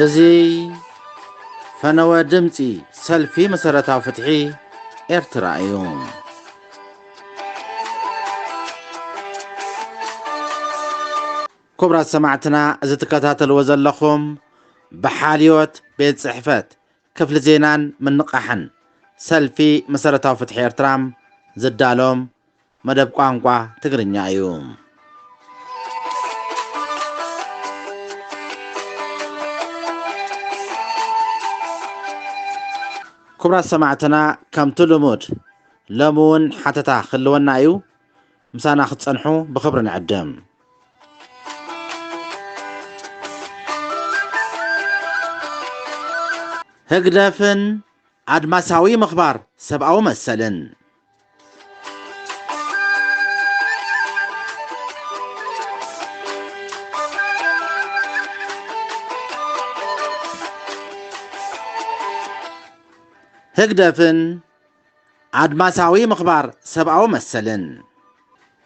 እዙ ፈነወ ድምፂ ሰልፊ መሰረታዊ ፍትሒ ኤርትራ እዩ። ክቡራት ሰማዕትና እዚ ትከታተልዎ ዘለኹም ብሓልዮት ቤት ጽሕፈት ክፍሊ ዜናን ምንቃሕን ሰልፊ መሰረታዊ ፍትሒ ኤርትራ ዝዳሎም መደብ ቋንቋ ትግርኛ እዩ። ክቡራት ሰማዕትና ከምቲ ልሙድ ለሙን ሓተታ ክልወና እዩ። ምሳና ክትጸንሑ ብኽብሪ ንዕድም። ህግደፍን አድማሳዊ ምኽባር ሰብአዊ መሰልን ህግደፍን አድማሳዊ ምኽባር ሰብአዊ መሰልን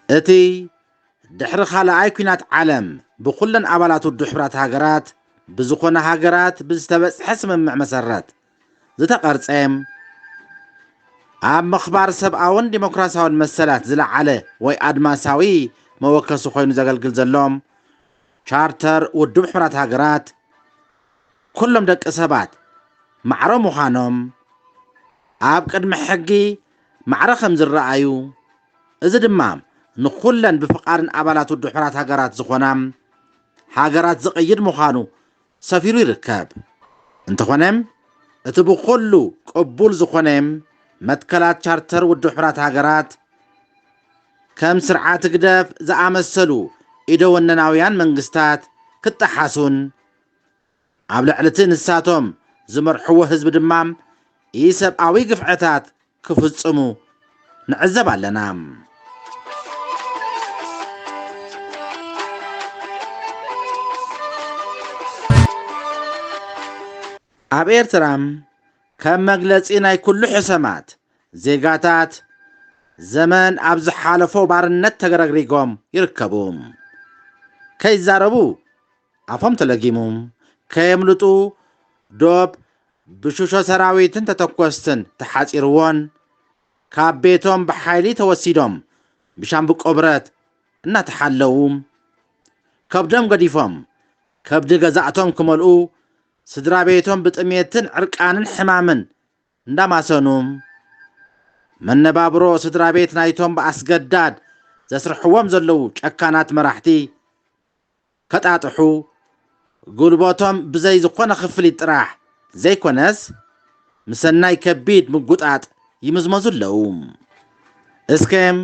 እቲ ድሕሪ ካልኣይ ኩናት ዓለም ብኩለን አባላት ውድብ ሕብራት ሃገራት ብዝኾነ ሃገራት ብዝተበጽሐ ስምምዕ መሰረት ዝተቐርጸ ኣብ ምኽባር ሰብአውን ዲሞክራሲያውን መሰላት ዝለዓለ ወይ አድማሳዊ መወከሲ ኮይኑ ዘገልግል ዘሎም ቻርተር ውድብ ሕብራት ሃገራት ኩሎም ደቂ ሰባት ማዕረ ምዃኖም ኣብ ቅድሚ ሕጊ ማዕረ ከም ዝረአዩ እዚ ድማ ንኩለን ብፍቃድን አባላት ውድብ ሕብራት ሃገራት ዝኾና ሃገራት ዝቕይድ ምዃኑ ሰፊሩ ይርከብ። እንተኾነም እቲ ብኩሉ ቅቡል ዝኾነ መትከላት ቻርተር ውድብ ሕብራት ሃገራት ከም ስርዓት ህግደፍ ዝኣመሰሉ ኢደወነናውያን መንግስታት ክጠሓሱን ኣብ ልዕሊ እቲ ንሳቶም ዝመርሕዎ ህዝቢ ድማ ኢሰብአዊ ግፍዕታት ክፍጽሙ ንዕዘብ ኣለና። ኣብ ኤርትራ ከም መግለጺ ናይ ኩሉ ሕሰማት ዜጋታት ዘመን ኣብ ዝሓለፎ ባርነት ተገረግሪጎም ይርከቡ። ከይዛረቡ ኣፎም ተለጊሙ ከየምልጡ ዶብ ብሽሾ ሰራዊትን ተተኮስትን ተሓፂርዎን ካብ ቤቶም ብሓይሊ ተወሲዶም ብሻምብቆ ብረት እናተሓለዉ ከብዶም ገዲፎም ከብዲ ገዛእቶም ክመልኡ ስድራ ቤቶም ብጥሜትን ዕርቃንን ሕማምን እንዳማሰኑ መነባብሮ ስድራ ቤት ናይቶም ብኣስገዳድ ዘስርሕዎም ዘለዉ ጨካናት መራሕቲ ከጣጥሑ ጉልበቶም ብዘይ ዝኾነ ክፍሊት ጥራሕ ዘይኮነስ ምሰናይ ከቢድ ምጉጣጥ ይምዝመዙ ኣለዉ። እስከም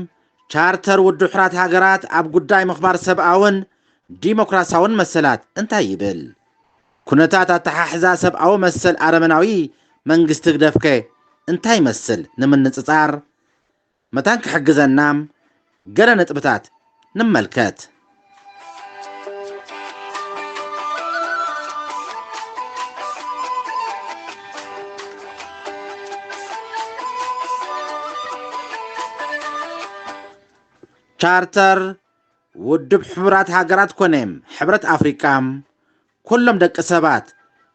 ቻርተር ውድብ ሕብራት ሃገራት ኣብ ጉዳይ ምኽባር ሰብአውን ዲሞክራሲያውን መሰላት እንታይ ይብል? ኩነታት ኣተሓሕዛ ሰብአዊ መሰል አረመናዊ መንግስቲ ህግደፍከ እንታይ ይመስል ንምንጽጻር መታን ክሕግዘና ገለ ነጥብታት ንመልከት። ቻርተር ውድብ ሕብራት ሃገራት ኮነም ሕብረት አፍሪቃ ኩሎም ደቂ ሰባት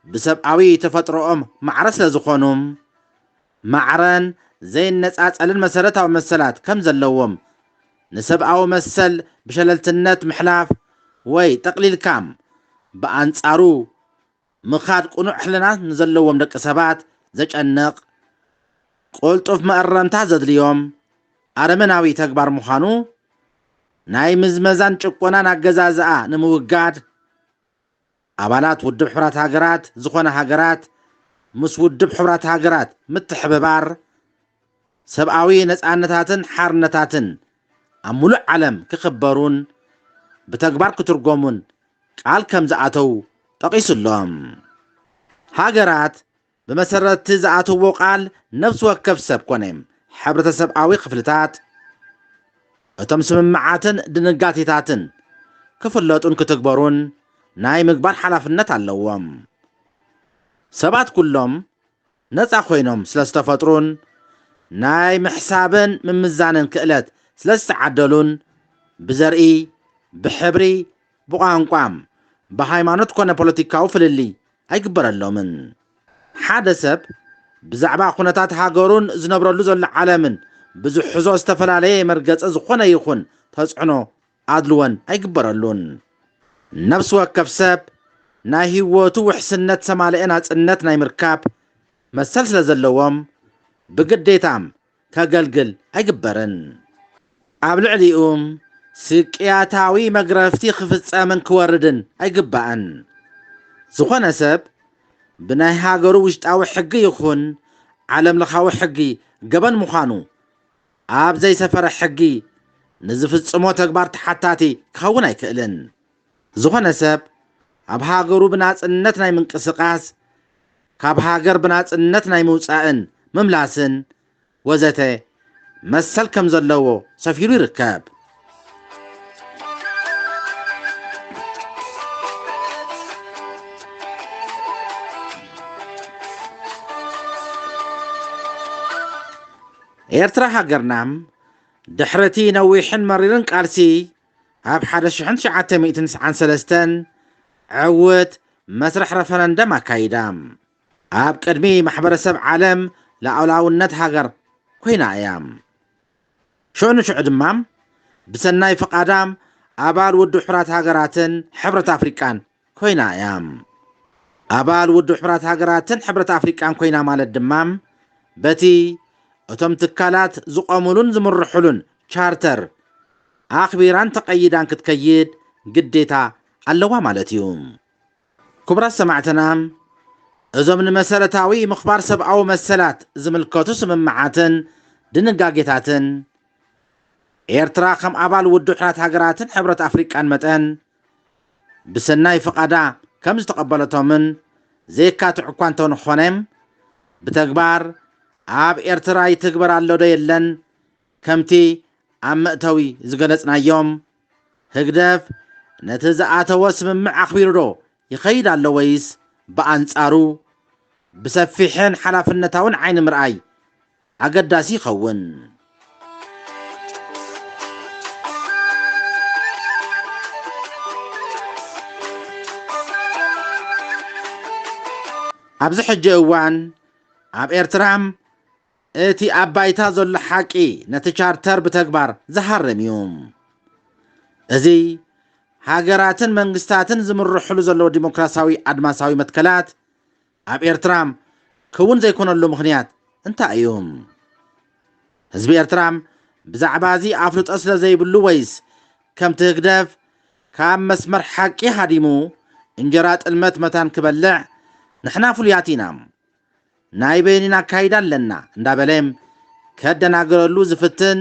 ብሰብአዊ ተፈጥሮኦም ማዕረ ስለ ዝኾኑ ማዕረን ዘይነጻጸልን መሰረታዊ መሰላት ከም ዘለዎም ንሰብአዊ መሰል ብሸለልትነት ምሕላፍ ወይ ጠቕሊልካም ብኣንጻሩ ምኻድ ቁኑዕ ሕልናት ንዘለዎም ደቂ ሰባት ዘጨንቕ ቁልጡፍ መእረምታት ዘድልዮም አረመናዊ ተግባር ምዃኑ ናይ ምዝመዛን ጭቆናን ኣገዛዝኣ ንምውጋድ አባላት ውድብ ሕብራት ሃገራት ዝኾነ ሃገራት ምስ ውድብ ሕብራት ሃገራት ምትሕብባር ሰብአዊ ነፃነታትን ሓርነታትን ኣብ ሙሉእ ዓለም ክኽበሩን ብተግባር ክትርጎሙን ቃል ከም ዝኣተው ጠቂሱሎም። ሃገራት ብመሰረቲ ዝኣተዎ ቃል ነፍሲ ወከፍ ሰብ ኮነም ሕብረተሰብአዊ ክፍልታት እቶም ስምምዓትን ድንጋቴታትን ክፍለጡን ክትግበሩን ናይ ምግባር ሓላፍነት ኣለዎም። ሰባት ኩሎም ነፃ ኮይኖም ስለ ዝተፈጥሩን ናይ ምሕሳብን ምምዛንን ክእለት ስለ ዝተዓደሉን ብዘርኢ ብሕብሪ ብቋንቋም ብሃይማኖት ኮነ ፖለቲካዊ ፍልሊ ኣይግበረሎምን ሓደ ሰብ ብዛዕባ ኩነታት ሃገሩን ዝነብረሉ ዘሎ ዓለምን ብዙሕዞ ዝተፈላለየ መርገፀ ዝኾነ ይኹን ተጽዕኖ ኣድልወን ኣይግበረሉን ነፍሲ ወከፍ ሰብ ናይ ህይወቱ ውሕስነት ሰማልአ ናጽነት ናይ ምርካብ መሰል ስለ ዘለዎም ብግዴታም ከገልግል ኣይግበርን ኣብ ልዕሊኡ ስቅያታዊ መግረፍቲ ክፍጸምን ክወርድን ኣይግባእን ዝኾነ ሰብ ብናይ ሃገሩ ውሽጣዊ ሕጊ ይኹን ዓለም ለኻዊ ሕጊ ገበን ምዃኑ ኣብ ዘይሰፈረ ሕጊ ንዝፍጽሞ ተግባር ተሓታቲ ክኸውን ኣይክእልን ዝኾነ ሰብ ኣብ ሃገሩ ብናጽነት ናይ ምንቅስቓስ ካብ ሃገር ብናጽነት ናይ ምውፃእን ምምላስን ወዘተ መሰል ከም ዘለዎ ሰፊሩ ይርከብ ኤርትራ ሃገርና ድሕረቲ ነዊሕን መሪርን ቃልሲ ኣብ 1993 ዕውት መስርሕ ረፈረንደም ኣካይዳ ኣብ ቅድሚ ማሕበረሰብ ዓለም ላዕላውነት ሃገር ኮይና እያ ሽዑ ድማ ብሰናይ ፈቃዳ ኣባል ውድብ ሕቡራት ሃገራትን ሕብረት ኣፍሪቃን ኮይና እያ ኣባል ውድብ ሕቡራት ሃገራትን ሕብረት ኣፍሪቃን ኮይና ማለት ድማ በቲ እቶም ትካላት ዝቆሙሉን ዝምርሑሉን ቻርተር ኣኽቢራን ተቐይዳን ክትከይድ ግዴታ ኣለዋ ማለት እዩ ክቡራት ሰማዕትና እዞም ንመሰረታዊ ምኽባር ሰብኣዊ መሰላት ዝምልከቱ ስምምዓትን ድንጋጌታትን ኤርትራ ከም ኣባል ውድብ ሕቡራት ሃገራትን ሕብረት ኣፍሪቃን መጠን ብሰናይ ፈቃዳ ከም ዝተቐበለቶምን ዘይካትዑ እኳ እንተኾነ ብተግባር ኣብ ኤርትራ ይትግበር ኣሎ ዶ የለን ከምቲ ኣብ መእተዊ ዝገለጽናዮም ህግደፍ ነቲ ዝኣተወ ስምምዕ ኣኽቢሩ ዶ ይኸይድ ኣሎ ወይስ ብኣንጻሩ ብሰፊሕን ሓላፍነታውን ዓይኒ ምርኣይ ኣገዳሲ ይኸውን ኣብዚ ሕጂ እዋን ኣብ ኤርትራ እቲ ኣብ ባይታ ዘሎ ሓቂ ነቲ ቻርተር ብተግባር ዝሃርም እዩ እዚ ሃገራትን መንግስታትን ዝምርሕሉ ዘለዎ ዲሞክራሲያዊ ኣድማሳዊ መትከላት ኣብ ኤርትራ ክውን ዘይኮነሉ ምኽንያት እንታይ እዩ ህዝቢ ኤርትራ ብዛዕባ እዚ ኣፍልጦ ስለ ዘይብሉ ወይስ ከምቲ ህግደፍ ካብ መስመር ሓቂ ሃዲሙ እንጀራ ጥልመት መታን ክበልዕ ንሕና ፍሉያት ኢና ናይ በይኒና ኣካይዳ ኣለና እንዳበለም ከደናግረሉ ዝፍትን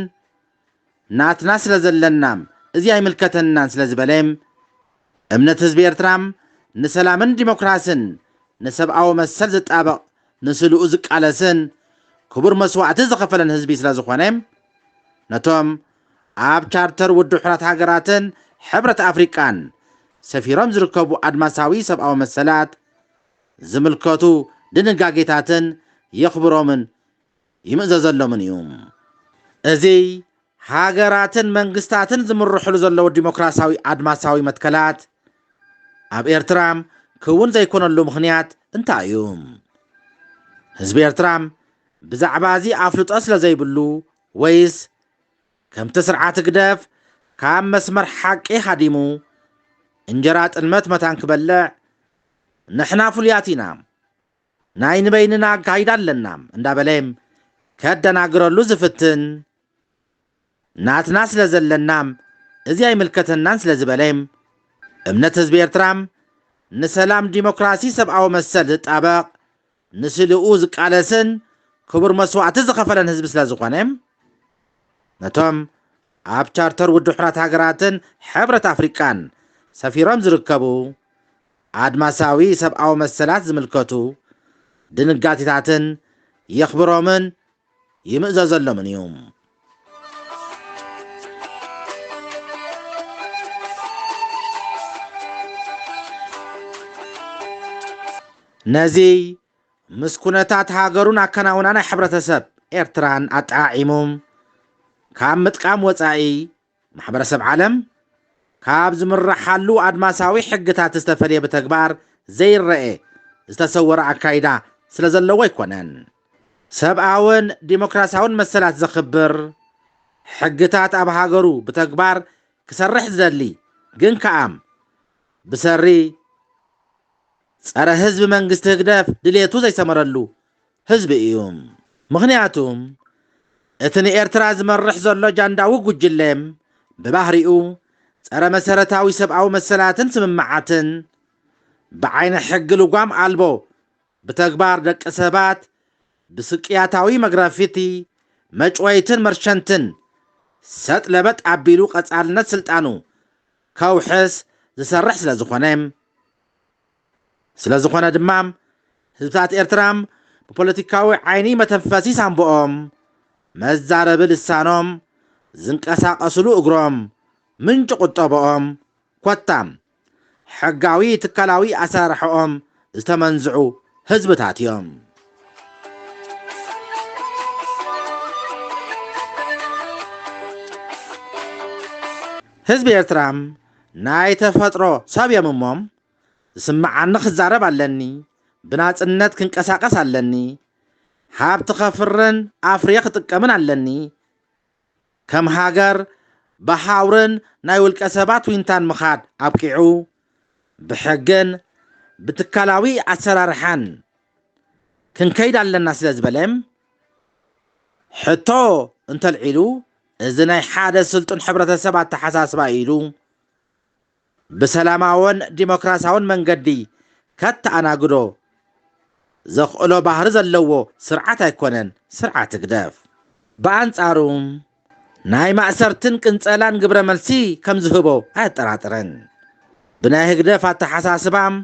ናትና ስለ ዘለና እዚ ኣይምልከተናን ስለ ዝበለም እምነት ህዝቢ ኤርትራ ንሰላምን ዲሞክራስን ንሰብኣዊ መሰል ዝጣበቕ ንስልኡ ዝቃለስን ክቡር መስዋዕቲ ዝኸፈለን ህዝቢ ስለ ዝኾነ ነቶም ኣብ ቻርተር ውድብ ሕቡራት ሃገራትን ሕብረት ኣፍሪቃን ሰፊሮም ዝርከቡ ኣድማሳዊ ሰብኣዊ መሰላት ዝምልከቱ ድንጋጌታትን የኽብሮምን ይምእዘዘሎምን እዩ እዚ ሃገራትን መንግስታትን ዝምርሕሉ ዘለዉ ዲሞክራሲያዊ ኣድማሳዊ መትከላት ኣብ ኤርትራ ክውን ዘይኮነሉ ምኽንያት እንታይ እዩ ህዝቢ ኤርትራ ብዛዕባ እዚ ኣፍልጦ ስለ ዘይብሉ ወይስ ከምቲ ስርዓት ግደፍ ካብ መስመር ሓቂ ሃዲሙ እንጀራ ጥልመት መታን ክበልዕ ንሕና ፍሉያት ኢና ናይ ንበይንና ኣካይዳ ኣለና እንዳበለም ከደናግረሉ ዝፍትን ናትና ስለ ዘለና እዚ ኣይምልከተናን ስለ ዝበለም እምነት ህዝቢ ኤርትራ ንሰላም ዲሞክራሲ ሰብኣዊ መሰል ዝጣበቕ ንስልኡ ዝቃለስን ክቡር መስዋዕቲ ዝኸፈለን ህዝቢ ስለ ዝኾነ ነቶም ኣብ ቻርተር ውድብ ሕቡራት ሃገራትን ሕብረት ኣፍሪቃን ሰፊሮም ዝርከቡ ኣድማሳዊ ሰብኣዊ መሰላት ዝምልከቱ ድንጋጌታትን የኽብሮምን ይምእዘዘሎምን እዩ ነዚ ምስ ኩነታት ሃገሩን ኣከናውና ናይ ሕብረተሰብ ኤርትራን ኣጠዓዒሙ ካብ ምጥቃም ወፃኢ ማሕበረሰብ ዓለም ካብ ዝምራሓሉ ኣድማሳዊ ሕግታት ዝተፈልየ ብተግባር ዘይረአ ዝተሰወረ አካይዳ ስለ ዘለዎ ይኮነን ሰብአውን ዲሞክራሲያውን መሰላት ዘኽብር ሕግታት ኣብ ሃገሩ ብተግባር ክሰርሕ ዝደሊ ግን ከዓም ብሰሪ ጸረ ህዝቢ መንግስቲ ህግደፍ ድሌቱ ዘይሰመረሉ ህዝቢ እዩ ምኽንያቱም እቲ ንኤርትራ ዝመርሕ ዘሎ ጃንዳዊ ጉጅለም ብባህሪኡ ጸረ መሰረታዊ ሰብአዊ መሰላትን ስምምዓትን ብዓይነ ሕጊ ልጓም አልቦ ብተግባር ደቂ ሰባት ብስቅያታዊ መግራፊቲ መጭወይትን መርሸንትን ሰጥ ለበጥ አቢሉ ቀጻልነት ስልጣኑ ከውሕስ ዝሰርሕ ስለ ዝኾነ ድማ ህዝብታት ኤርትራም ብፖለቲካዊ ዓይኒ መተንፈሲ ሳንቦኦም መዛረቢ ልሳኖም ዝንቀሳቀስሉ እግሮም ምንጭ ቁጠቦኦም ኮታም ሕጋዊ ትካላዊ አሰራርሖኦም ዝተመንዝዑ ህዝብታት እዮም ህዝቢ ኤርትራም ናይ ተፈጥሮ ሰብ እዮም እሞም ዝስምዓኒ ክዛረብ ኣለኒ ብናጽነት ክንቀሳቀስ ኣለኒ ሃብቲ ኸፍርን አፍርየ ክጥቀምን ኣለኒ ከም ሃገር ብሓውርን ናይ ውልቀ ሰባት ዊንታን ምኻድ ኣብቂዑ ብሕግን ብትካላዊ አሰራርሓን ክንከይድ ኣለና ስለ ዝበለም ሕቶ እንተልዒሉ እዚ ናይ ሓደ ስልጡን ሕብረተሰብ አተሓሳስባ ኢሉ ብሰላማውን ዲሞክራሲያውን መንገዲ ከተኣናግዶ ዘኽእሎ ባህሪ ዘለዎ ስርዓት ኣይኮነን ስርዓት ግደፍ ብኣንጻሩ ናይ ማእሰርትን ቅንጸላን ግብረ መልሲ ከም ዝህቦ ኣያጠራጥረን ብናይ ህግደፍ አተሓሳስባም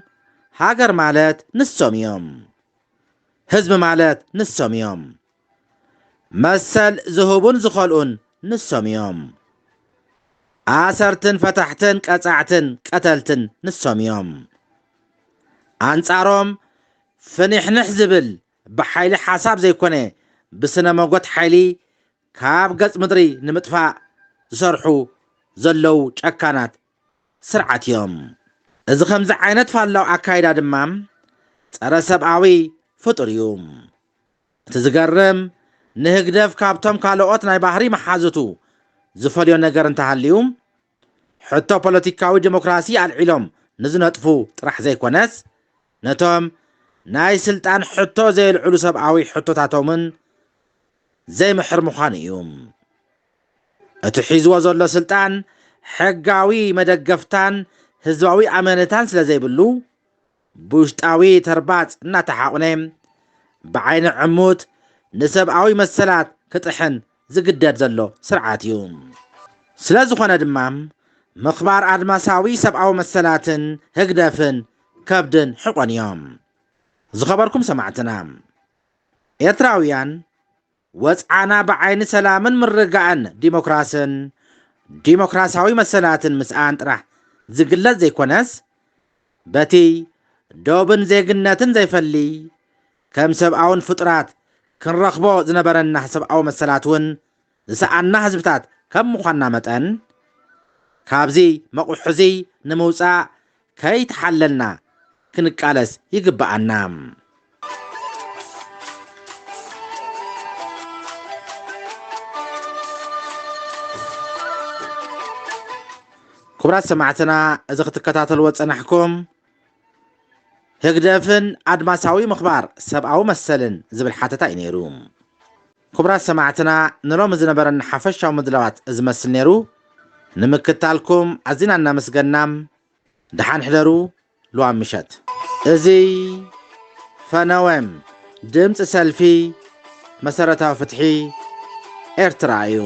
ሃገር ማለት ንሶም እዮም ህዝቢ ማለት ንሶም እዮም መሰል ዝህቡን ዝኸልኡን ንሶም እዮም አሰርትን ፈታሕትን ቀጻዕትን ቀተልትን ንሶም እዮም አንጻሮም ፍኒሕንሕ ዝብል ብሓይሊ ሓሳብ ዘይኮነ ብስነ መጎት ሓይሊ ካብ ገጽ ምድሪ ንምጥፋእ ዝሰርሑ ዘለው ጨካናት ስርዓት እዮም እዚ ከምዚ ዓይነት ፋላው አካይዳ ድማ ጸረ ሰብአዊ ፍጡር እዩ እቲ ዝገርም ንህግደፍ ካብቶም ካልኦት ናይ ባህሪ መሓዝቱ ዝፈልዮ ነገር እንተሃልዩ ሕቶ ፖለቲካዊ ዲሞክራሲ አልዒሎም ንዝነጥፉ ጥራሕ ዘይኮነስ ነቶም ናይ ስልጣን ሕቶ ዘይልዕሉ ሰብአዊ ሕቶታቶምን ዘይምሕር ምዃን እዩ እቲ ሒዝዎ ዘሎ ስልጣን ሕጋዊ መደገፍታን ህዝባዊ ኣመነታን ስለ ዘይብሉ ብውሽጣዊ ተርባፅ እናተሓቁነ ብዓይኒ ዕሙት ንሰብአዊ መሰላት ክጥሕን ዝግደድ ዘሎ ስርዓት እዩ ስለ ዝኾነ ድማ ምኽባር አድማሳዊ ሰብአዊ መሰላትን ህግደፍን ከብድን ሕቆን እዮም ዝኸበርኩም ሰማዕትና ኤርትራውያን ወፅዓና ብዓይኒ ሰላምን ምርጋዕን ዲሞክራስን ዲሞክራሲያዊ መሰላትን ምስኣን ጥራሕ ዝግለጽ ዘይኮነስ በቲ ዶብን ዜግነትን ዘይፈሊ ከም ሰብአውን ፍጡራት ክንረኽቦ ዝነበረና ሰብአዊ መሰላት እውን ዝሰኣና ህዝብታት ከም ምዃንና መጠን ካብዚ መቑሑዚ ንምውፃእ ከይተሓለልና ክንቃለስ ይግባአና ክቡራት ሰማዕትና እዚ ክትከታተልዎ ፀናሕኩም ህግደፍን አድማሳዊ ምኽባር ሰብአዊ መሰልን ዝብል ሓተታ እዩ ነይሩ ክቡራት ሰማዕትና ንሎሚ ዝነበረና ሓፈሻዊ ምድላዋት ዝመስል ነይሩ ንምክታልኩም ኣዝና እናመስገናም ድሓን ሕደሩ ልዋም ምሸት እዚ ፈነወም ድምፂ ሰልፊ መሰረታዊ ፍትሒ ኤርትራ እዩ